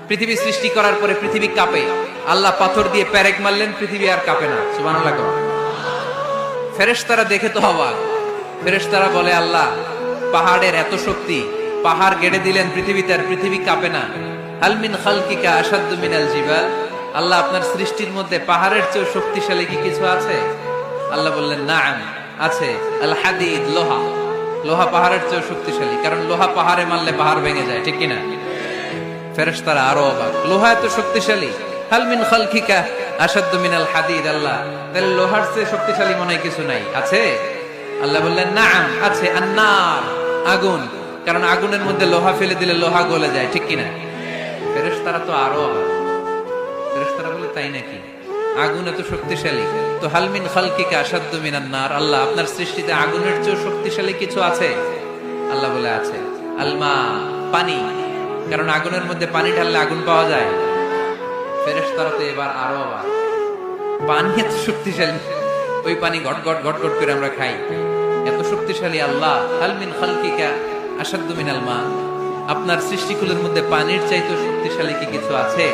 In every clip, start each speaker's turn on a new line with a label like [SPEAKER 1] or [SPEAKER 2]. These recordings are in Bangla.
[SPEAKER 1] পৃথিবী সৃষ্টি করার পরে পৃথিবী কাঁপে, আল্লাহ পাথর দিয়ে পেরেক মারলেন, পৃথিবী আর কাঁপে না। সুবহানাল্লাহ। ফেরেশতারা দেখে তো অবাক। ফেরেশতারা বলে, আল্লাহ পাহাড়ের এত শক্তি, পাহাড় গেড়ে দিলেন পৃথিবীতে, আর পৃথিবী কাঁপে না। হাল মিন খালকিকা আশাদ্দু মিনাল জিবাল, আল্লাহ আপনার সৃষ্টির মধ্যে পাহাড়ের চেয়ে শক্তিশালী কি কিছু আছে? আল্লাহ বললেন, নাআম, আছে। আল হাদিদ, লোহা। লোহা পাহাড়ের চেয়ে শক্তিশালী, কারণ লোহা পাহাড়ে মারলে পাহাড় ভেঙে যায়, ঠিক কিনা? ফেরেশতারা আরো অবাক, লোহা এত শক্তিশালী? হাল মিন খালকিকা আশাদ্দু মিনাল হাদিদ, আল্লাহ তাহলে লোহার চেয়ে শক্তিশালী মনে হয় কিছু নাই, আছে? আল্লাহ বললেন, নাআম, আছে। আন্নার, আগুন, কারণ আগুনের মধ্যে লোহা ফেলে দিলে লোহা গলে যায়, ঠিক কিনা? ফেরেশতারা তো আরো অবাক। ফেরেশতারা বলে, তাই নাকি? আগুন এত শক্তিশালী, তো হাল মিন খালকিকা আশাদ্দু মিনান নার, আল্লাহ আপনার সৃষ্টিতে আগুনের চেয়ে শক্তিশালী কিছু আছে? আল্লাহ বলে, আছে। আলমা, পানি, কারণ আগুনের মধ্যে পানি ঢাললে আগুন পাওয়া যায়। ফেরেশতারা তো এবার আরো অবাক, পানি এত শক্তিশালী, ওই পানি ঘট ঘট ঘট ঘট করে আমরা খাই, এত শক্তিশালী আল্লাহ। হাল মিন খালকিকা আশাদ্দু মিনাল মা, আপনার সৃষ্টিকুলের মধ্যে পানির চাইতে শক্তিশালী কি কিছু আছে?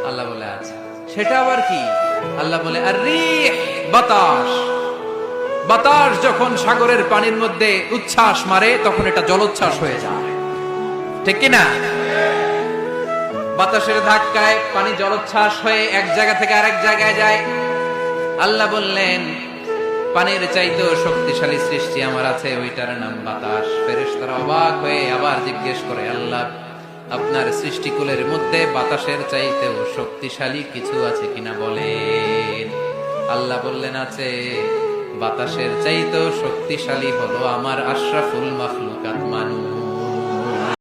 [SPEAKER 1] আল্লাহ বলে, আছে। সেটা আবার কি? আল্লাহ বলে, আর রিহ, বাতাস। বাতাস যখন সাগরের পানির মধ্যে উচ্ছ্বাস মারে, তখন এটা জলোচ্ছ্বাস হয়ে যায়, ঠিক কিনা? বাতাসের ধাক্কায় পানি জলোচ্ছ্বাস হয়ে এক জায়গা থেকে আরেক জায়গায় যায়। আল্লাহ বললেন, পানির চাইতেও শক্তিশালী সৃষ্টি আমার আছে, ওইটার নাম বাতাস। ফেরেশতারা অবাক হয়ে আবার জিজ্ঞেস করে, আল্লাহ আপনার সৃষ্টিকুলের মধ্যে বাতাসের চাইতেও শক্তিশালী কিছু আছে কিনা বলেন। আল্লাহ বললেন, আছে। বাতাসের চাইতেও শক্তিশালী হলো আমার আশরাফুল মাখলুকাত মানুষ।